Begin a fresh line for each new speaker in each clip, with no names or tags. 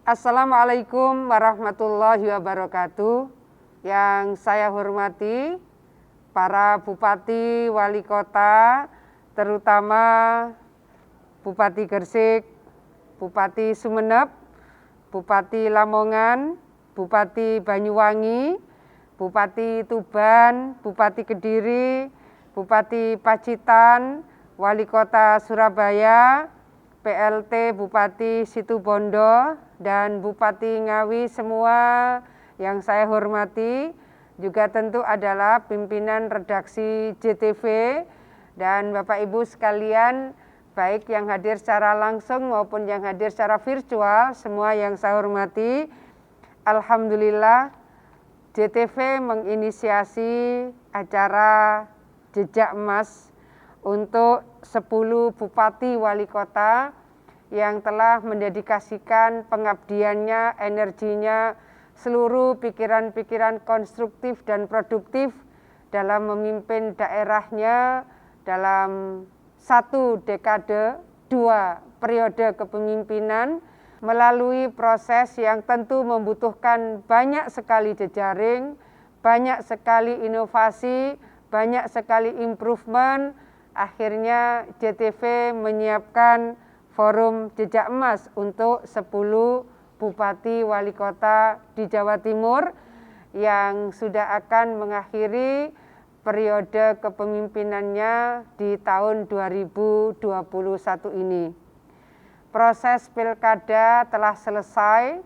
Assalamualaikum warahmatullahi wabarakatuh. Yang saya hormati para bupati, wali kota, terutama Bupati Gresik, Bupati Sumeneb, Bupati Lamongan, Bupati Banyuwangi, Bupati Tuban, Bupati Kediri, Bupati Pacitan, Wali Kota Surabaya, PLT Bupati Situbondo, dan Bupati Ngawi semua yang saya hormati. Juga tentu adalah pimpinan redaksi JTV dan Bapak Ibu sekalian, baik yang hadir secara langsung maupun yang hadir secara virtual, semua yang saya hormati. Alhamdulillah, JTV menginisiasi acara Jejak Emas untuk 10 bupati wali kota yang telah mendedikasikan pengabdiannya, energinya, seluruh pikiran-pikiran konstruktif dan produktif dalam memimpin daerahnya dalam 1 dekade, 2 periode kepemimpinan, melalui proses yang tentu membutuhkan banyak sekali jejaring, banyak sekali inovasi, banyak sekali improvement. Akhirnya JTV menyiapkan forum Jejak Emas untuk 10 bupati wali kota di Jawa Timur yang sudah akan mengakhiri periode kepemimpinannya di tahun 2021 ini. Proses pilkada telah selesai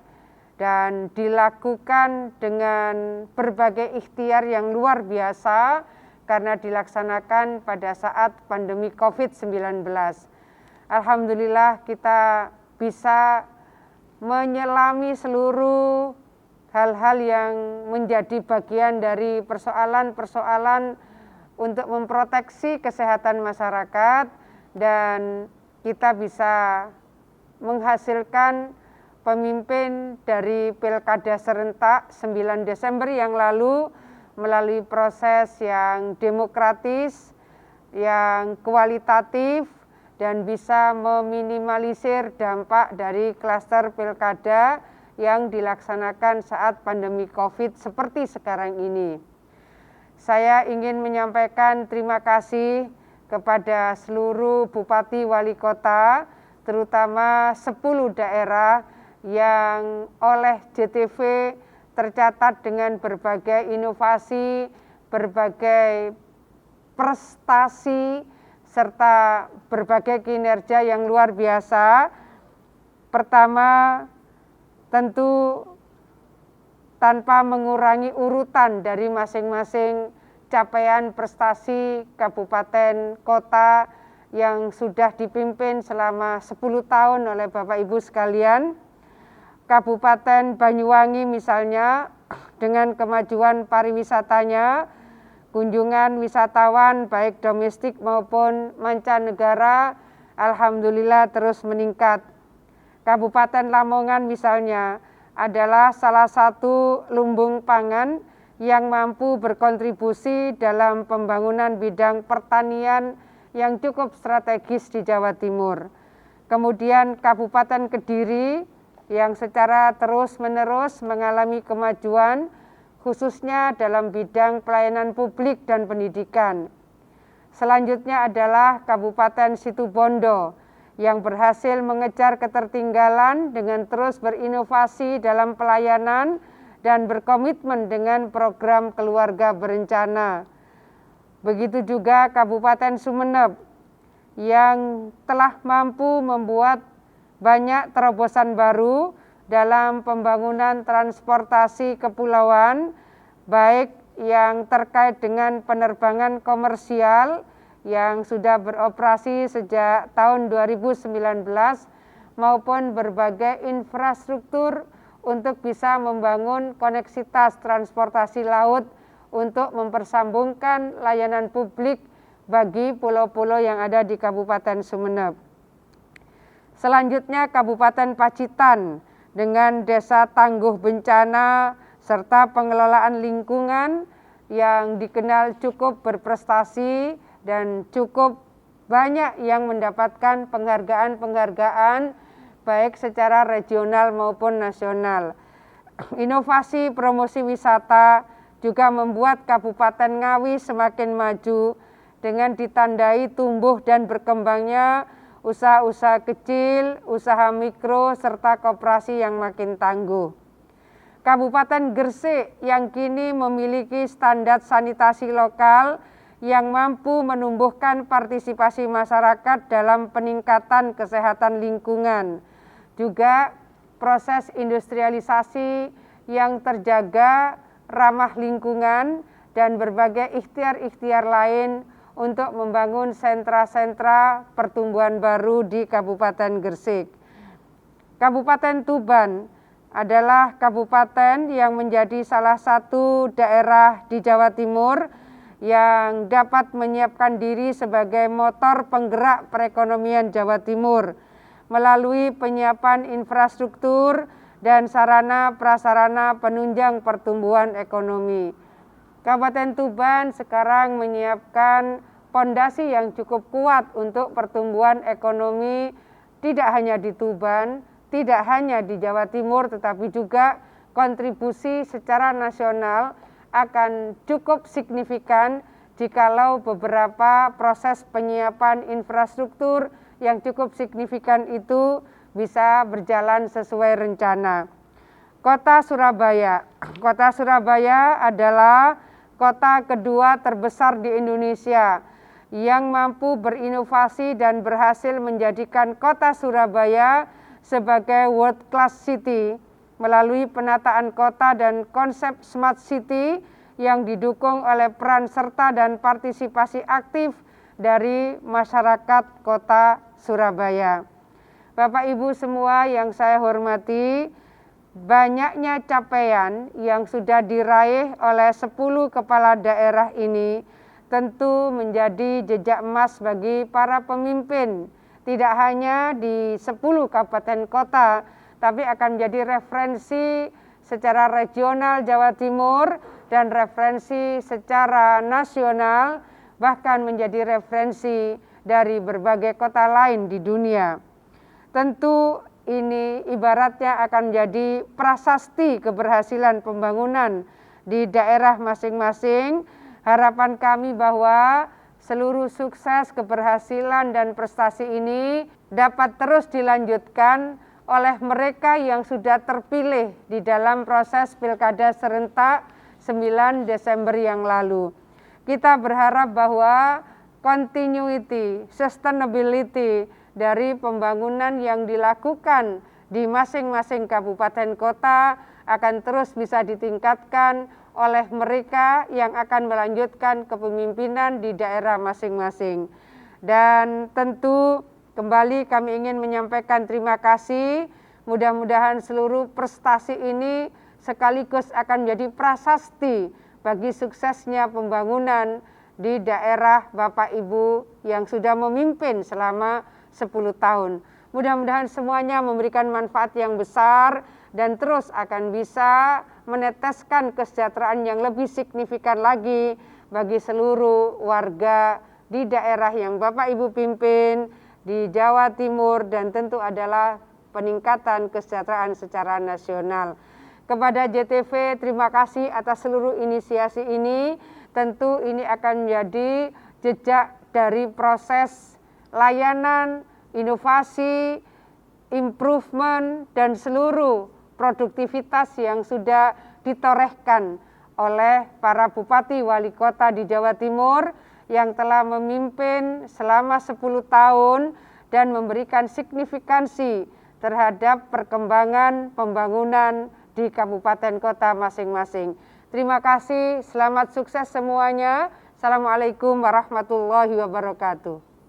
dan dilakukan dengan berbagai ikhtiar yang luar biasa karena dilaksanakan pada saat pandemi COVID-19. Alhamdulillah kita bisa menyelami seluruh hal-hal yang menjadi bagian dari persoalan-persoalan untuk memproteksi kesehatan masyarakat, dan kita bisa menghasilkan pemimpin dari Pilkada serentak 9 Desember yang lalu melalui proses yang demokratis, yang kualitatif, dan bisa meminimalisir dampak dari klaster pilkada yang dilaksanakan saat pandemi COVID seperti sekarang ini. Saya ingin menyampaikan terima kasih kepada seluruh bupati wali kota, terutama 10 daerah yang oleh JTV tercatat dengan berbagai inovasi, berbagai prestasi, serta berbagai kinerja yang luar biasa. Pertama, tentu tanpa mengurangi urutan dari masing-masing capaian prestasi kabupaten kota yang sudah dipimpin selama 10 tahun oleh Bapak Ibu sekalian. Kabupaten Banyuwangi misalnya, dengan kemajuan pariwisatanya, kunjungan wisatawan baik domestik maupun mancanegara alhamdulillah terus meningkat. Kabupaten Lamongan misalnya adalah salah satu lumbung pangan yang mampu berkontribusi dalam pembangunan bidang pertanian yang cukup strategis di Jawa Timur. Kemudian Kabupaten Kediri yang secara terus-menerus mengalami kemajuan khususnya dalam bidang pelayanan publik dan pendidikan. Selanjutnya adalah Kabupaten Situbondo yang berhasil mengejar ketertinggalan dengan terus berinovasi dalam pelayanan dan berkomitmen dengan program keluarga berencana. Begitu juga Kabupaten Sumeneb yang telah mampu membuat banyak terobosan baru dalam pembangunan transportasi kepulauan, baik yang terkait dengan penerbangan komersial yang sudah beroperasi sejak tahun 2019 maupun berbagai infrastruktur untuk bisa membangun koneksitas transportasi laut untuk mempersambungkan layanan publik bagi pulau-pulau yang ada di Kabupaten Sumeneb. Selanjutnya Kabupaten Pacitan dengan Desa Tangguh Bencana serta pengelolaan lingkungan yang dikenal cukup berprestasi dan cukup banyak yang mendapatkan penghargaan-penghargaan baik secara regional maupun nasional. Inovasi promosi wisata juga membuat Kabupaten Ngawi semakin maju dengan ditandai tumbuh dan berkembangnya usaha-usaha kecil, usaha mikro, serta koperasi yang makin tangguh. Kabupaten Gresik yang kini memiliki standar sanitasi lokal yang mampu menumbuhkan partisipasi masyarakat dalam peningkatan kesehatan lingkungan. Juga proses industrialisasi yang terjaga, ramah lingkungan, dan berbagai ikhtiar-ikhtiar lain untuk membangun sentra-sentra pertumbuhan baru di Kabupaten Gresik. Kabupaten Tuban adalah kabupaten yang menjadi salah satu daerah di Jawa Timur yang dapat menyiapkan diri sebagai motor penggerak perekonomian Jawa Timur melalui penyiapan infrastruktur dan sarana prasarana penunjang pertumbuhan ekonomi. Kabupaten Tuban sekarang menyiapkan fondasi yang cukup kuat untuk pertumbuhan ekonomi tidak hanya di Tuban, tidak hanya di Jawa Timur, tetapi juga kontribusi secara nasional akan cukup signifikan jikalau beberapa proses penyiapan infrastruktur yang cukup signifikan itu bisa berjalan sesuai rencana. Kota Surabaya adalah kota kedua terbesar di Indonesia yang mampu berinovasi dan berhasil menjadikan kota Surabaya sebagai world class city melalui penataan kota dan konsep smart city yang didukung oleh peran serta dan partisipasi aktif dari masyarakat kota Surabaya. Bapak Ibu semua yang saya hormati, banyaknya capaian yang sudah diraih oleh 10 kepala daerah ini tentu menjadi jejak emas bagi para pemimpin, tidak hanya di 10 kabupaten kota, tapi akan menjadi referensi secara regional Jawa Timur dan referensi secara nasional, bahkan menjadi referensi dari berbagai kota lain di dunia. Tentu ini ibaratnya akan menjadi prasasti keberhasilan pembangunan di daerah masing-masing. Harapan kami bahwa seluruh sukses, keberhasilan, dan prestasi ini dapat terus dilanjutkan oleh mereka yang sudah terpilih di dalam proses Pilkada serentak 9 Desember yang lalu. Kita berharap bahwa continuity, sustainability dari pembangunan yang dilakukan di masing-masing kabupaten kota akan terus bisa ditingkatkan oleh mereka yang akan melanjutkan kepemimpinan di daerah masing-masing. Dan tentu kembali kami ingin menyampaikan terima kasih, mudah-mudahan seluruh prestasi ini sekaligus akan menjadi prasasti bagi suksesnya pembangunan di daerah Bapak Ibu yang sudah memimpin selama 10 tahun. Mudah-mudahan semuanya memberikan manfaat yang besar dan terus akan bisa meneteskan kesejahteraan yang lebih signifikan lagi bagi seluruh warga di daerah yang Bapak Ibu pimpin di Jawa Timur, dan tentu adalah peningkatan kesejahteraan secara nasional. Kepada JTV, terima kasih atas seluruh inisiasi ini. Tentu ini akan menjadi jejak dari proses layanan, inovasi, improvement, dan seluruh produktivitas yang sudah ditorehkan oleh para bupati wali kota di Jawa Timur yang telah memimpin selama 10 tahun dan memberikan signifikansi terhadap perkembangan pembangunan di kabupaten kota masing-masing. Terima kasih, selamat sukses semuanya. Assalamualaikum warahmatullahi wabarakatuh.